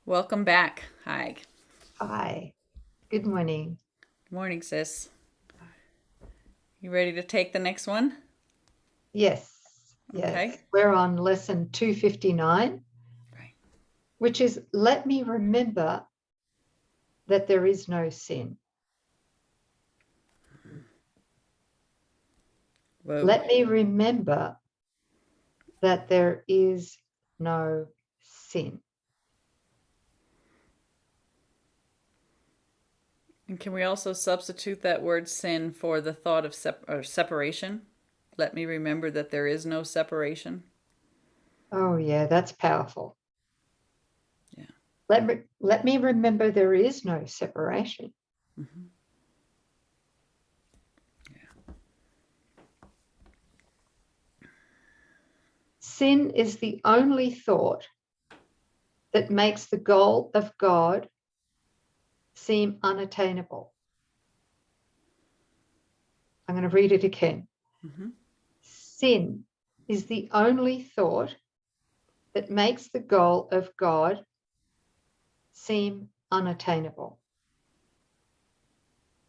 Welcome back. Hi. Hi, good morning. Morning, sis. You ready to take the next one? Yes, Okay. yes. We're on lesson 259, Right. which is let me remember that there is no sin. Whoa. Let me remember that there is no sin. And can we also substitute that word sin for the thought of separation? Let me remember that there is no separation. Oh, yeah, that's powerful. Yeah. Let me remember there is no separation. Mm-hmm. Yeah. Sin is the only thought that makes the goal of God seem unattainable. I'm going to read it again. Mm-hmm. Sin is the only thought that makes the goal of God seem unattainable.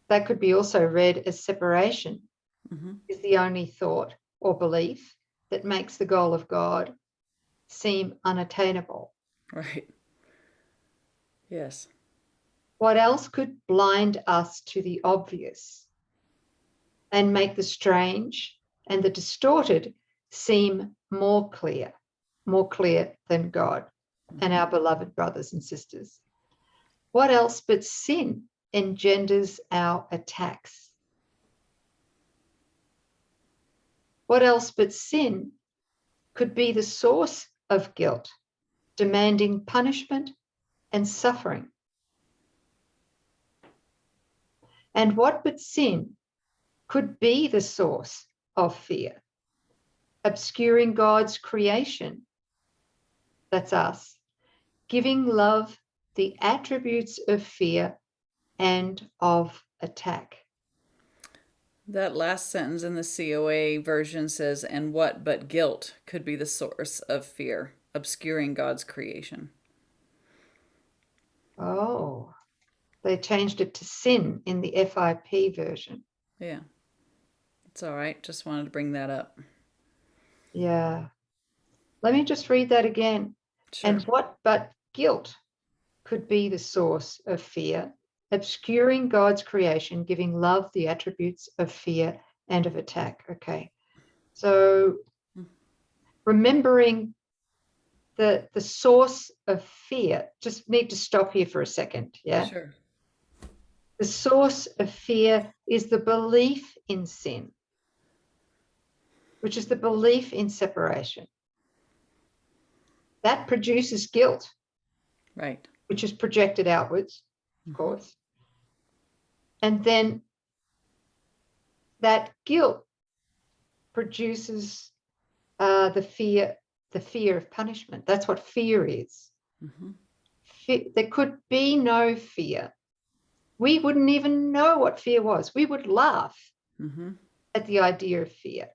That could be also read as separation Mm-hmm. is the only thought or belief that makes the goal of God seem unattainable. Right. Yes. What else could blind us to the obvious and make the strange and the distorted seem more clear than God and our beloved brothers and sisters? What else but sin engenders our attacks? What else but sin could be the source of guilt, demanding punishment and suffering? And what but sin could be the source of fear, obscuring God's creation? That's us, giving love the attributes of fear and of attack. That last sentence in the COA version says, and what but guilt could be the source of fear, obscuring God's creation? Oh, they changed it to sin in the FIP version. Yeah. It's all right. Just wanted to bring that up. Yeah. Let me just read that again. Sure. And what but guilt could be the source of fear, obscuring God's creation, giving love the attributes of fear and of attack? Okay. So remembering the source of fear, just need to stop here for a second. Yeah. Sure. The source of fear is the belief in sin, which is the belief in separation. That produces guilt, Right. which is projected outwards, of Mm-hmm. course. And then that guilt produces the fear of punishment. That's what fear is. Mm-hmm. There could be no fear. We wouldn't even know what fear was. We would laugh Mm-hmm. at the idea of fear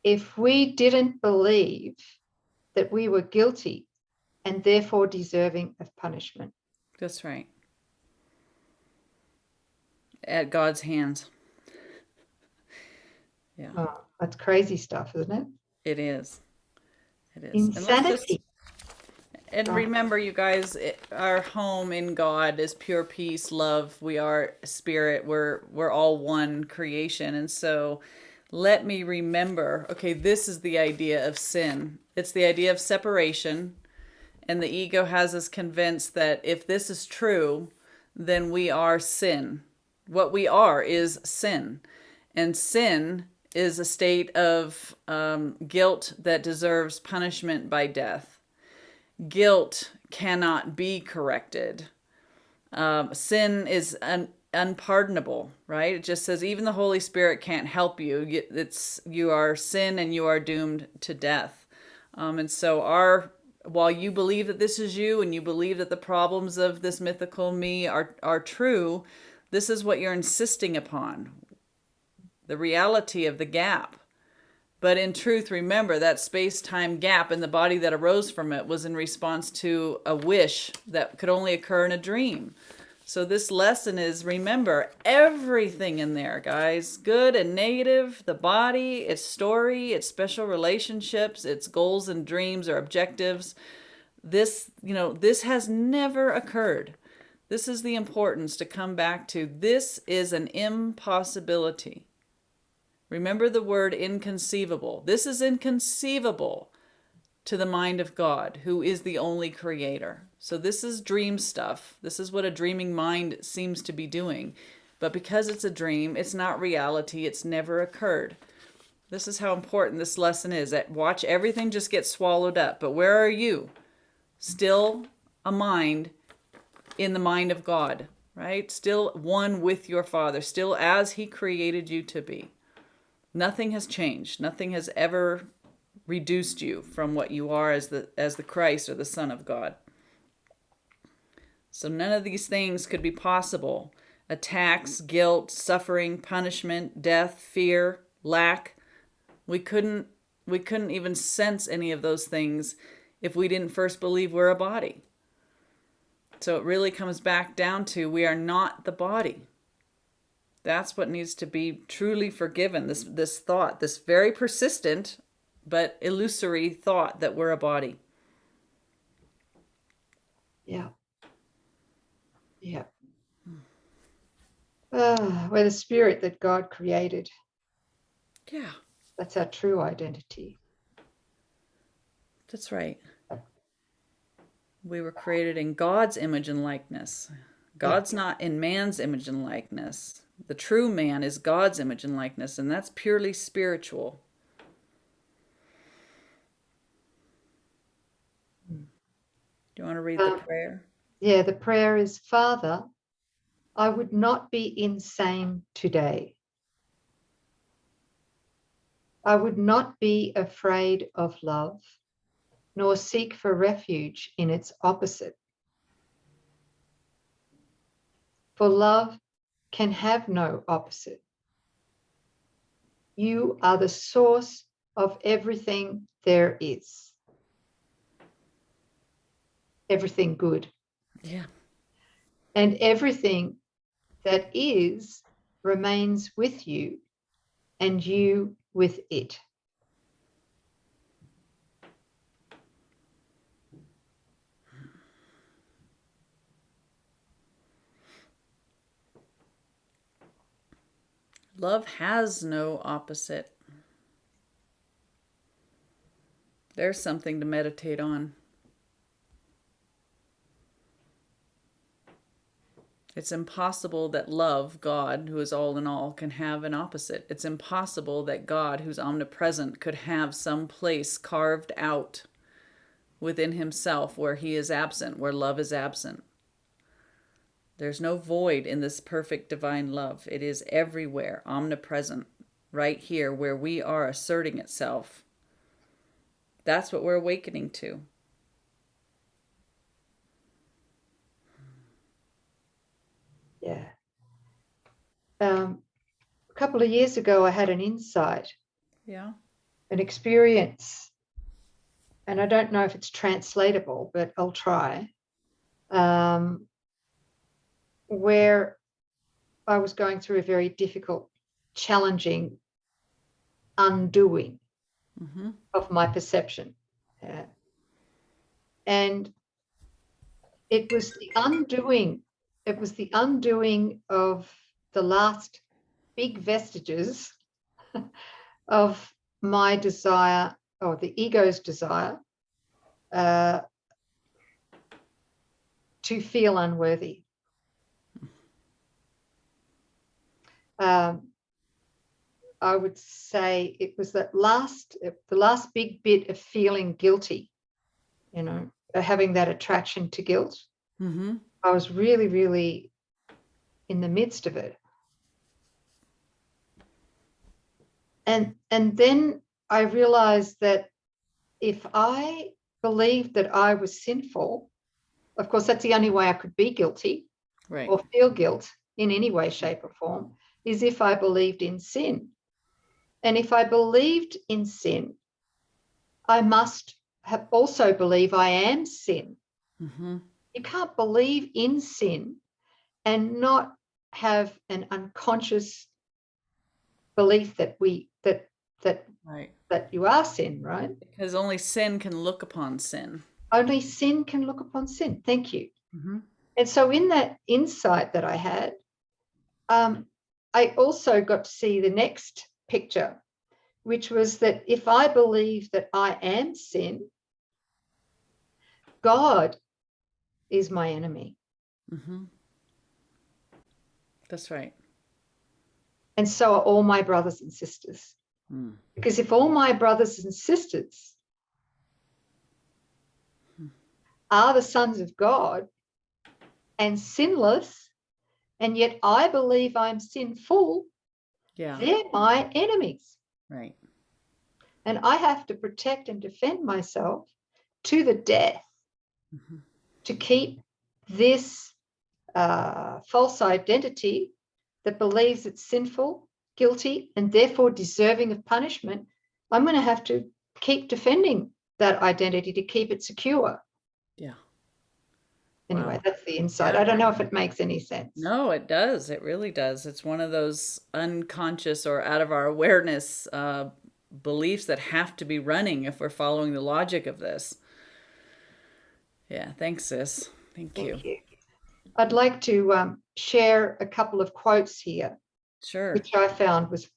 if we didn't believe that we were guilty and therefore deserving of punishment. That's right. At God's hands. Yeah, Oh, that's crazy stuff, isn't it? it is. It is. And let's just Insanity. and Oh, remember, you guys, our home in God is pure peace, love. We are spirit. We're all one creation, and so let me remember. Okay, this is the idea of sin. It's the idea of separation, and the ego has us convinced that if this is true, then we are sin. What we are is sin. And sin is a state of guilt that deserves punishment by death. Guilt cannot be corrected. Sin is unpardonable, right? It just says even the Holy Spirit can't help you. You are sin and you are doomed to death. And so while you believe that this is you and you believe that the problems of this mythical me are true, this is what you're insisting upon. The reality of the gap. But in truth, remember that space-time gap and the body that arose from it was in response to a wish that could only occur in a dream. So this lesson is, remember everything in there, guys, good and negative, the body, its story, its special relationships, its goals and dreams or objectives. This, this has never occurred. This is the importance to come back to. This is an impossibility. Remember the word inconceivable. This is inconceivable to the mind of God, who is the only creator. So this is dream stuff. This is what a dreaming mind seems to be doing. But because it's a dream, it's not reality. It's never occurred. This is how important this lesson is. That watch everything just get swallowed up. But where are you? Still a mind in the mind of God, right? Still one with your Father, still as He created you to be. Nothing has changed. Nothing has ever reduced you from what you are as the Christ or the Son of God. So none of these things could be possible. Attacks, guilt, suffering, punishment, death, fear, lack. We couldn't even sense any of those things if we didn't first believe we're a body. So it really comes back down to we are not the body. That's what needs to be truly forgiven. This thought, this very persistent but illusory thought that we're a body. Yeah. Yeah. We're the spirit that God created. Yeah. That's our true identity. That's right. We were created in God's image and likeness. God's not in man's image and likeness. The true man is God's image and likeness, and that's purely spiritual. Do you want to read the prayer? Yeah, the prayer is, Father, I would not be insane today. I would not be afraid of love, nor seek for refuge in its opposite. For love can have no opposite. You are the source of everything there is. Everything good. Yeah. And everything that is remains with you and you with it. Love has no opposite. There's something to meditate on. It's impossible that love, God, who is all in all, can have an opposite. It's impossible that God, who's omnipresent, could have some place carved out within himself where he is absent, where love is absent. There's no void in this perfect divine love. It is everywhere, omnipresent, right here where we are asserting itself. That's what we're awakening to. Yeah. A couple of years ago, I had an insight, Yeah. an experience, and I don't know if it's translatable, but I'll try, where I was going through a very difficult, challenging undoing of my perception. And it was the undoing of the last big vestiges of my desire, or the ego's desire, to feel unworthy. I would say it was the last big bit of feeling guilty, having that attraction to guilt. Mm-hmm. I was really, really in the midst of it. And then I realized that if I believed that I was sinful, of course, that's the only way I could be guilty, Right. or feel guilt in any way, shape, or form, is if I believed in sin. And if I believed in sin, I must have also believe I am sin. Mm-hmm. You can't believe in sin and not have an unconscious belief that Right. you are sin, right? Because only sin can look upon sin. Only sin can look upon sin. Thank you. Mm-hmm. And so in that insight that I had, I also got to see the next picture, which was that if I believe that I am sin, God is my enemy. Mm-hmm. That's right. And so are all my brothers and sisters. Mm. Because if all my brothers and sisters are the sons of God and sinless, and yet I believe I'm sinful, Yeah. they're my enemies. Right. And I have to protect and defend myself to the death Mm-hmm. to keep this false identity that believes it's sinful, guilty, and therefore deserving of punishment. I'm going to have to keep defending that identity to keep it secure. Yeah. Anyway, Wow. that's the insight. Yeah. I don't know if it makes any sense. No, it does. It really does. It's one of those unconscious or out of our awareness beliefs that have to be running if we're following the logic of this. Yeah. Thanks, sis. Thank you. Thank you. I'd like to share a couple of quotes here, Sure. which I found was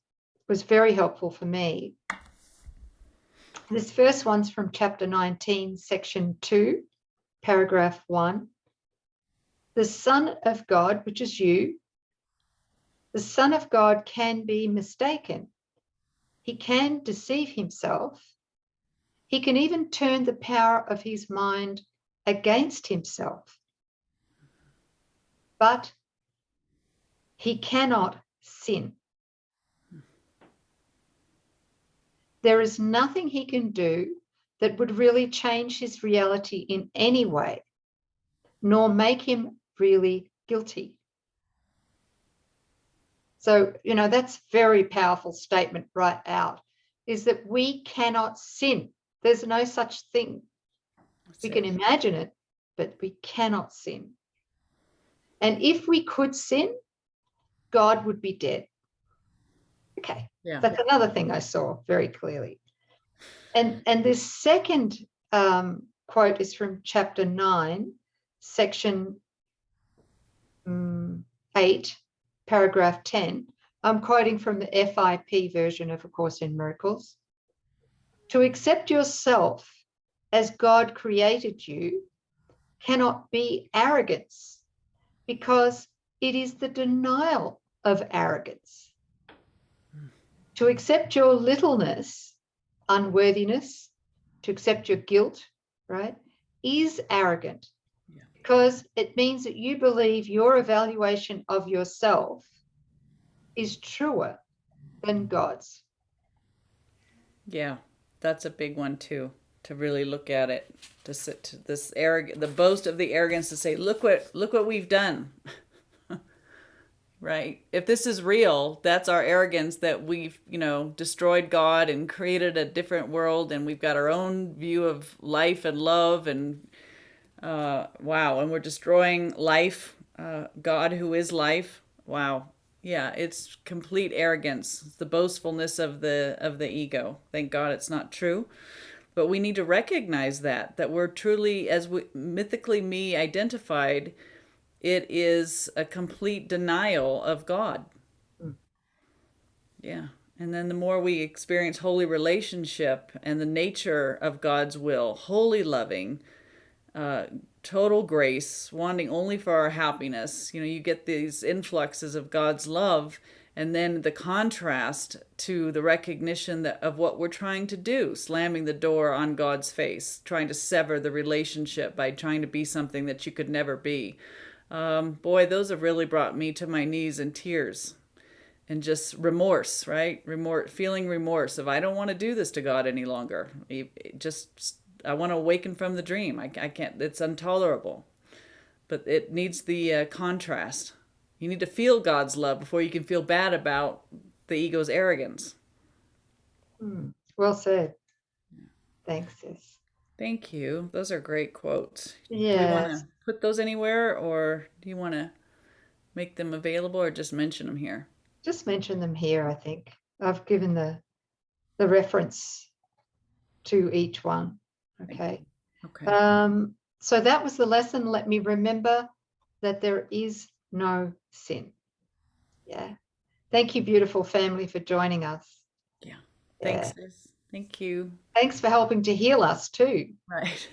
very helpful for me. This first one's from chapter 19, section 2, paragraph 1. The Son of God, which is you, the Son of God can be mistaken. He can deceive himself. He can even turn the power of his mind against himself. But he cannot sin. There is nothing he can do that would really change his reality in any way, nor make him really guilty. So, that's a very powerful statement right out, is that we cannot sin. There's no such thing. That's We it. can imagine it, but we cannot sin. And if we could sin, God would be dead. Okay, Yeah. that's another thing I saw very clearly. And this second quote is from chapter 9, section 8, paragraph 10. I'm quoting from the FIP version of A Course in Miracles. To accept yourself as God created you cannot be arrogance, because it is the denial of arrogance. To accept your littleness, unworthiness, to accept your guilt, right, is arrogant, because it means that you believe your evaluation of yourself is truer than God's. Yeah. That's a big one too. To really look at it, to sit to this arrogant, the boast of the arrogance to say, look what we've done. Right? If this is real, that's our arrogance that we've, destroyed God and created a different world, and we've got our own view of life and love, and wow, and we're destroying life, God who is life. Wow. Yeah, it's complete arrogance. It's the boastfulness of the ego. Thank God it's not true. But we need to recognize that we're truly, as we mythically me identified, it is a complete denial of God. Yeah. And then the more we experience holy relationship and the nature of God's will, holy loving, total grace, wanting only for our happiness, you get these influxes of God's love, and then the contrast to the recognition of what we're trying to do, slamming the door on God's face, trying to sever the relationship by trying to be something that you could never be. Boy, those have really brought me to my knees in tears and just remorse, right? Feeling remorse of, I don't want to do this to God any longer. I want to awaken from the dream. I can't, it's intolerable. But it needs the contrast. You need to feel God's love before you can feel bad about the ego's arrogance. Well said. Thanks, sis. Thank you. Those are great quotes. Do we want Yes. to put those anywhere, or do you want to make them available, or just mention them here? Just mention them here, I think. I've given the reference to each one. Okay. Okay. So that was the lesson. Let me remember that there is no sin. Yeah. Thank you, beautiful family, for joining us. Yeah. Yeah. Thanks, sis. Thank you. Thanks for helping to heal us too. Right.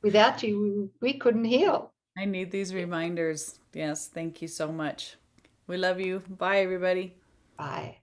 Without you, we couldn't heal. I need these reminders. Yes. Thank you so much. We love you. Bye, everybody. Bye.